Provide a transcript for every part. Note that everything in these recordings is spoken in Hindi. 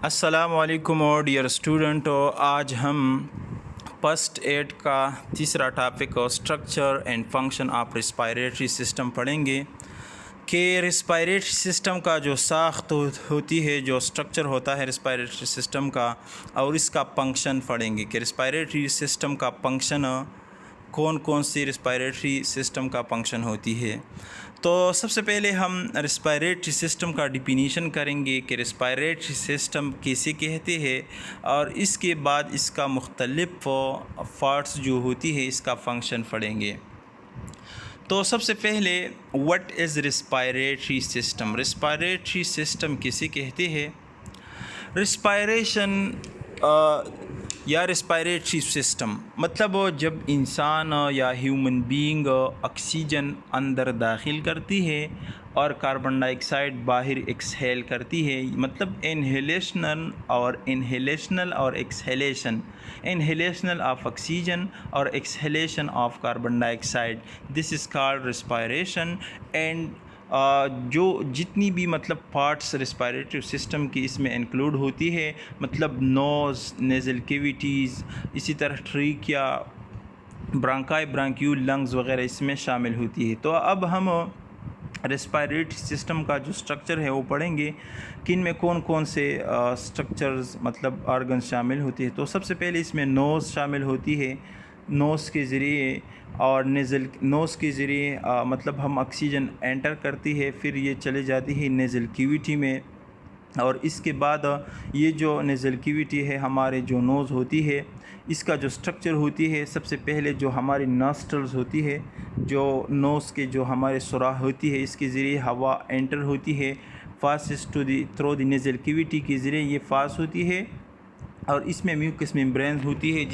अस्सलाम वालेकुम और डियर स्टूडेंट, आज हम फर्स्ट एड का तीसरा टॉपिक और structure and function of respiratory system पढ़ेंगे कि रेस्पिरेटरी सिस्टम का जो साख्त होती है, जो स्ट्रक्चर होता है रेस्पिरेटरी सिस्टम का, और इसका फंक्शन पढ़ेंगे कि रेस्पिरेटरी सिस्टम का फंक्शन कौन कौन सी रेस्पिरेटरी सिस्टम का फंक्शन होती है। तो सबसे पहले हम रेस्पिरेटरी सिस्टम का डिफिनीशन करेंगे कि रेस्पिरेटरी सिस्टम किसे कहते हैं, और इसके बाद इसका मुख्तलिफ पार्ट्स जो होती है इसका फंक्शन पढ़ेंगे। तो सबसे पहले what is respiratory system. Respiratory system किसे कहते हैं। रेस्पिरेशन या रेस्पिरेटरी सिस्टम मतलब जब इंसान या ह्यूमन बीइंग ऑक्सीजन अंदर दाखिल करती है और कार्बन डाइऑक्साइड बाहर एक्सहेल करती है, मतलब इनहेलेशनल और एक्सहेलेशन, इनहेलेशनल ऑफ ऑक्सीजन और exhalation of carbon dioxide, this is called respiration. And जो जितनी भी मतलब पार्ट्स रेस्पिरेटरी सिस्टम की इसमें इंक्लूड होती है, मतलब नोज़, नेज़ल कैविटीज़, इसी तरह ट्रीकिया, ब्रांकाई, ब्रांक्यूल, लंग्स वगैरह इसमें शामिल होती है। तो अब हम रेस्पिरेटरी सिस्टम का जो स्ट्रक्चर है वो पढ़ेंगे कि इनमें कौन कौन से स्ट्रक्चर्स मतलब ऑर्गन शामिल होती है। तो सबसे पहले इसमें नोज़ शामिल होती है। नोज़ के ज़रिए और नोज़ के ज़रिए मतलब हम ऑक्सीजन एंटर करती है, फिर ये चले जाती है नेज़ल कैविटी में, और इसके बाद ये जो नेज़ल कैविटी है हमारे जो नोज़ होती है इसका जो स्ट्रक्चर होती है, सबसे पहले जो हमारी नॉस्ट्रल्स होती है, जो नोज़ के जो हमारे सुराख होती है, इसके ज़रिए हवा एंटर होती है, passes to the through the nasal cavity के ज़रिए ये पास होती है, और इसमें म्यूकस मेम्ब्रेन होती है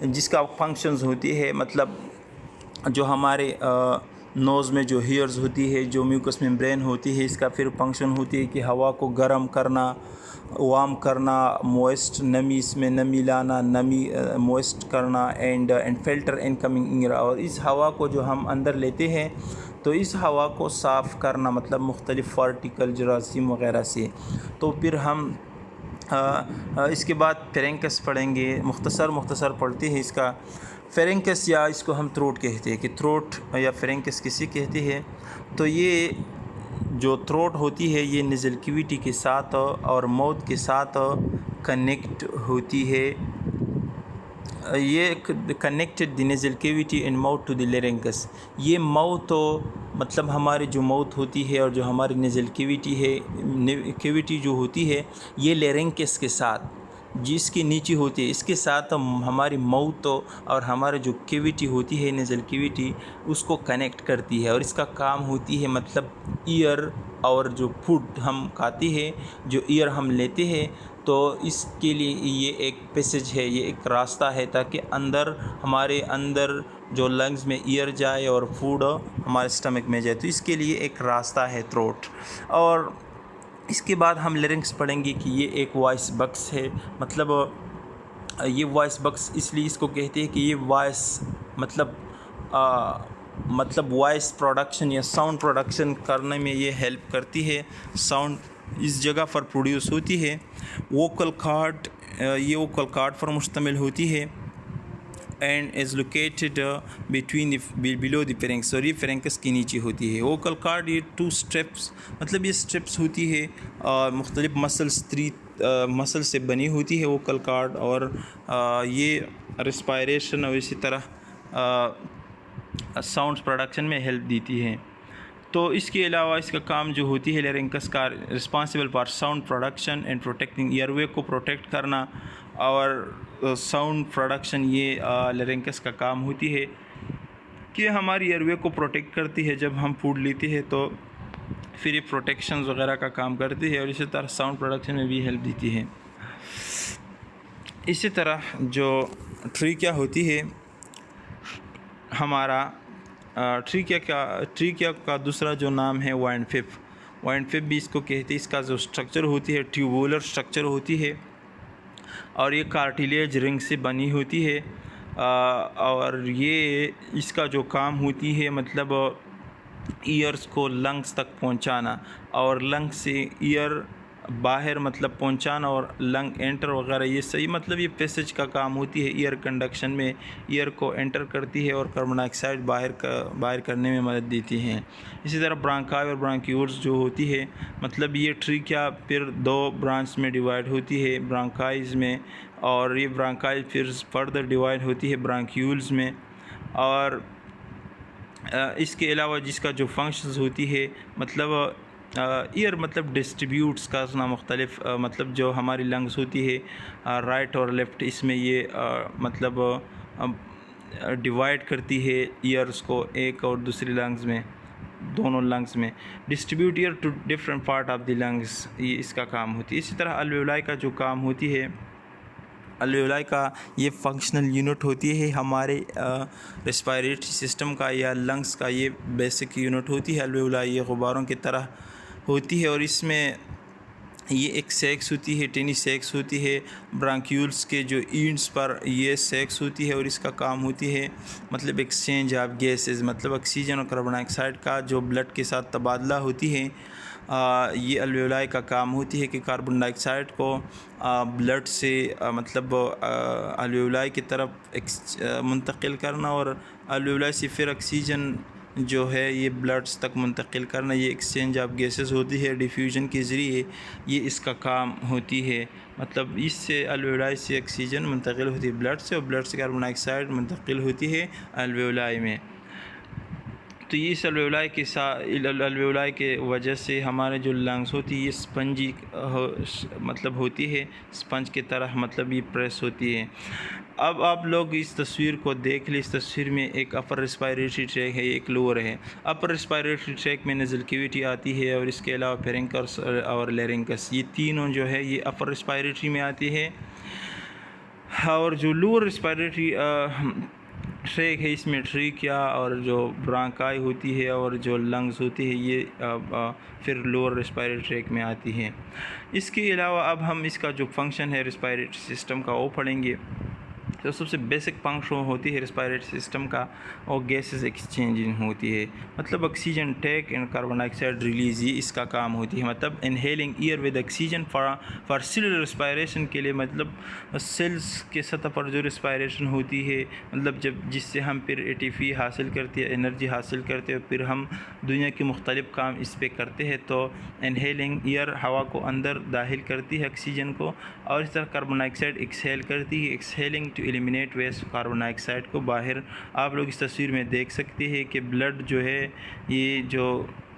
जिसका फंक्शंस होती है, मतलब जो हमारे नोज़ में जो हेयर्स होती है, जो म्यूकस मेम्ब्रेन होती है, इसका फिर फंक्शन होती है कि हवा को गर्म करना, वार्म करना, मोइस्ट नमी, इसमें नमी लाना, नमी मोइस्ट करना, एंड फिल्टर इनकमिंग एयर, और इस हवा को जो हम अंदर लेते हैं तो इस हवा को साफ़ करना, मतलब मुख्तलिफ़ पार्टिकल जरासीम वगैरह से। तो फिर हम इसके बाद फेरेंकस पढ़ेंगे, मुख्तसर पढ़ते हैं इसका। फेरेंकस या इसको हम थ्रोट कहते हैं कि थ्रोट या फेरेंकस किसे कहते हैं। तो ये जो थ्रोट होती है ये नेज़ल कैविटी के साथ और माउथ के साथ कनेक्ट होती है। ये connected the nasal cavity and mouth to the larynx. ये माउथ मतलब हमारे जो माउथ होती है और जो हमारी नेज़ल कैविटी है, कैविटी जो होती है ये लेरेंकस के साथ जिसके नीचे होती है, इसके साथ हमारी माउथ और हमारे जो कैविटी होती है नेज़ल कैविटी उसको कनेक्ट करती है, और इसका काम होती है मतलब ईयर और जो फूड हम खाते हैं, जो ईयर हम लेते हैं, तो इसके लिए ये एक पैसेज है, ये एक रास्ता है ताकि अंदर हमारे अंदर जो लंग्स में ईयर जाए और फूड हमारे स्टमक में जाए, तो इसके लिए एक रास्ता है थ्रोट। और इसके बाद हम लेरिंक्स पढ़ेंगे कि ये एक वॉइस बक्स है, मतलब ये वॉइस बक्स इसलिए इसको कहते हैं कि ये वॉइस मतलब वॉइस प्रोडक्शन या साउंड प्रोडक्शन करने में ये हेल्प करती है। साउंड इस जगह पर प्रोड्यूस होती है। वोकल कॉर्ड, ये वोकल कॉर्ड पर मुश्तमिल होती है, and is located below the pharynx, और ये फेरेंक्स के नीचे होती है। वोकल कॉर्ड ये 2 स्ट्रिप्स, मतलब ये स्ट्रिप्स होती है मुख्तलिफ मसल्स, 3 मसल से बनी होती है वोकल कॉर्ड, और ये रेस्पिरेशन और इसी तरह साउंड प्रोडक्शन में हेल्प देती है। तो इसके अलावा इसका काम जो होती है लेरिंकस का, responsible for sound production and protecting airway को प्रोटेक्ट करना, और साउंड प्रोडक्शन ये लेरिंकस का काम होती है कि हमारी एयरवे को प्रोटेक्ट करती है। जब हम फूड लेते हैं तो फिर ये प्रोटेक्शन वगैरह का काम करती है, और इसी तरह साउंड प्रोडक्शन में भी हेल्प देती है। इसी तरह जो ट्रीकिया होती है हमारा, ट्रीकिया का दूसरा जो नाम है वाइनफिप भी इसको कहते हैं। इसका जो स्ट्रक्चर होती है ट्यूबुलर स्ट्रक्चर होती है, और ये कार्टिलेज रिंग से बनी होती है, और ये इसका जो काम होती है मतलब ईयर्स को लंग्स तक पहुंचाना, और लंग्स से ईयर बाहर मतलब पहुंचाना और लंग एंटर वगैरह ये सही मतलब ये पैसेज का काम होती है। एयर कंडक्शन में एयर को एंटर करती है और कार्बन डाइऑक्साइड बाहर करने में मदद देती हैं। इसी तरह ब्रांकाई और ब्रांक्यूल्स जो होती है मतलब ये ट्रीकिया फिर 2 ब्रांच में डिवाइड होती है, ब्रांकाइज में, और ये ब्रांकाई फिर फर्दर डिवाइड होती है ब्रांक्यूल्स में। और इसके अलावा जिसका जो फंक्शंस होती है मतलब ईयर मतलब डिस्ट्रीब्यूट्स का मुख्तलिफ मतलब जो हमारी लंग्स होती है राइट और लेफ़्ट, इसमें ये मतलब डिवाइड करती है ईयर्स को एक और दूसरी लंग्स में, दोनों लंग्स में distribute air to different part of the lungs, ये इसका काम होती है। इसी तरह अल्वेओलाई का जो काम होती है, अल्वेओलाई का ये फंक्शनल यूनिट होती है हमारे रेस्पिरेटरी सिस्टम का या लंग्स का, ये बेसिक यूनिट होती है अल्वेओलाई। ये गुब्बारों की तरह होती है और इसमें ये एक सेक्स होती है, टेनी सेक्स होती है। ब्रांक्यूल्स के जो एंड्स पर ये सेक्स होती है और इसका काम होती है मतलब एक्सचेंज ऑफ गैसेस, मतलब ऑक्सीजन और कार्बन डाइऑक्साइड का जो ब्लड के साथ तबादला होती है। ये अल्वेओलाई का काम होती है कि कार्बन डाइऑक्साइड को ब्लड से मतलब अल्वेओलाई की तरफ मुंतकिल करना और अल्वेओलाई से फिर ऑक्सीजन जो है ये ब्लड्स तक मुंतकिल करना। ये एक्सचेंज ऑफ गैसेस होती है डिफ्यूजन के ज़रिए, ये इसका काम होती है। मतलब इससे अल्वेओलाई से ऑक्सीजन मुंतकिल होती है ब्लड से और ब्लड से कार्बन डाइऑक्साइड मुंतकिल होती है अल्वेओलाई में। तो ये इस अल्वेओलाई के साथ अल्वेओलाई के वजह से हमारे जो लंग्स होती है ये स्पंजी मतलब होती है, स्पंज की तरह मतलब ये प्रेस होती है। अब आप लोग इस तस्वीर को देख लें, इस तस्वीर में एक अपर रेस्पिरेटरी ट्रैक है, एक लोअर है। अपर रेस्पिरेटरी ट्रैक में नेज़ल कैविटी आती है और इसके अलावा फेरिंक्स और लैरिंक्स, ये तीनों जो है ये अपर रेस्पिरेटरी में आती है। और जो लोअर रेस्पिरेटरी ट्रैक है इसमें ट्रीकिया और जो ब्रांकाई होती है और जो लंग्स होती है ये फिर लोअर रेस्पिरेटरी ट्रैक में आती है। इसके अलावा अब हम इसका जो फंक्शन है रेस्पिरेटरी सिस्टम का वो पढ़ेंगे। तो सबसे बेसिक फंक्शन होती है रेस्पिरेटरी सिस्टम का और गैसेस एक्सचेंजिंग होती है, मतलब oxygen take and carbon dioxide release, ये इसका काम होती है। मतलब inhaling air with oxygen for cellular respiration के लिए, मतलब सेल्स के सतह पर जो रेस्पिरेशन होती है मतलब जब जिससे हम फिर एटीपी हासिल करते हैं, एनर्जी हासिल करते हैं, फिर हम दुनिया के मुख्तलिफ काम इस पर करते हैं। तो इनहेलिंग एयर हवा को अंदर दाखिल करती है ऑक्सीजन को, और इस तरह कार्बन डाइऑक्साइड एक्सहेल करती है, exhaling to eliminate waste carbon dioxide को बाहर। आप लोग इस तस्वीर में देख सकते हैं कि ब्लड जो है ये जो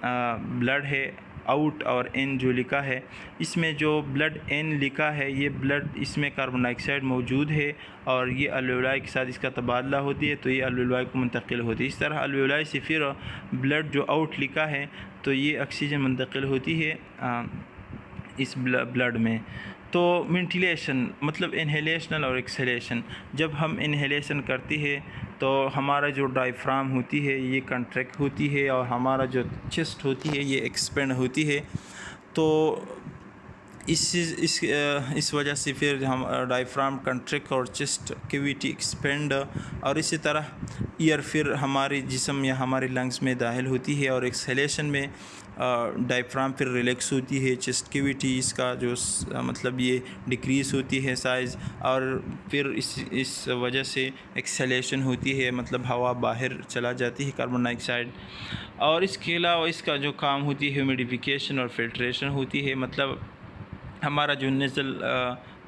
ब्लड है आउट और एन जो लिखा है, इसमें जो ब्लड एन लिखा है ये ब्लड इसमें कार्बन डाइऑक्साइड मौजूद है और ये अल्वेओलाई के साथ इसका तबादला होती है तो ये अल्वेओलाई को मुंतकिल होती है। इस तरह अल्वेओलाई से फिर ब्लड जो आउट लिखा है तो ये ऑक्सीजन मुंतकिल होती है इस ब्लड में। तो वेंटिलेशन मतलब इनहेलेशन और एक्सहेलेशन, जब हम इनहेलेशन करती है तो हमारा जो डायफ्राम होती है ये कंट्रैक्ट होती है और हमारा जो चेस्ट होती है ये एक्सपेंड होती है। तो इस वजह से फिर हम डायफ्राम कंट्रैक्ट और चेस्ट कैविटी एक्सपेंड, और इसी तरह ईयर फिर हमारे जिस्म या हमारे लंग्स में दाखिल होती है और एक्सहेलेशन में डायफ्राम फिर रिलैक्स होती है, चेस्ट कैविटी इसका जो मतलब ये डिक्रीज़ होती है साइज़, और फिर इस वजह से एक्सहेलेशन होती है, मतलब हवा बाहर चला जाती है कार्बन डाइऑक्साइड। और इसके अलावा इसका जो काम होती है ह्यूमिडिफिकेशन और फिल्ट्रेशन होती है, मतलब हमारा जो नेज़ल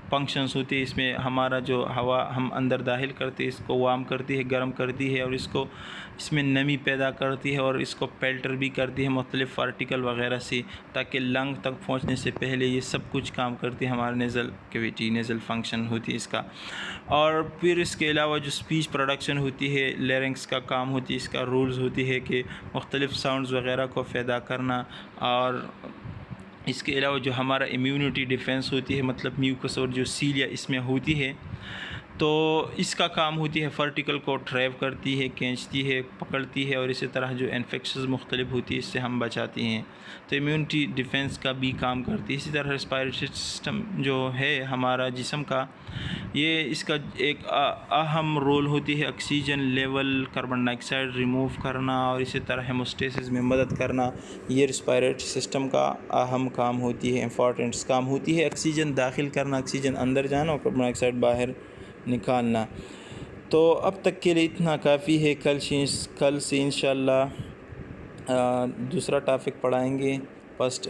फंक्शंस होती है इसमें हमारा जो हवा हम अंदर दाखिल करते हैं इसको वार्म करती है, गर्म करती है और इसको इसमें नमी पैदा करती है और इसको पेल्टर भी करती है मुख्तलिफ़ पार्टिकल वगैरह से, ताकि लंग तक पहुंचने से पहले ये सब कुछ काम करती है हमारा नेज़ल कैविटी, नेज़ल फंक्शन होती है इसका। और फिर इसके अलावा जो स्पीच प्रोडक्शन होती है लैरिंक्स का काम होती है, इसका रूल्स होती है कि मुख्तलिफ़ साउंड्स वगैरह को पैदा करना। और इसके अलावा जो हमारा इम्यूनिटी डिफेंस होती है, मतलब म्यूकस और जो सीलिया इसमें होती है, तो इसका काम होती है वर्टिकल को ट्रैप करती है, खींचती है, पकड़ती है और इसी तरह जो इन्फेक्शंस मुख्तलिफ होती है इससे हम बचाती हैं। तो इम्यूनिटी डिफेंस का भी काम करती है। इसी तरह रेस्पिरेटरी सिस्टम जो है हमारा जिस्म का, ये इसका एक अहम रोल होती है oxygen level, carbon dioxide remove करना और इसी तरह हेमोस्टेसिस में मदद करना। ये रेस्पिरेटरी सिस्टम का अहम काम होती है, इंपॉर्टेंट काम होती है। ऑक्सीजन दाखिल करना, ऑक्सीजन अंदर जाना और कार्बन डाइऑक्साइड बाहर निकालना। तो अब तक के लिए इतना काफ़ी है। कल से इंशाल्लाह दूसरा टॉपिक पढ़ाएंगे। फर्स्ट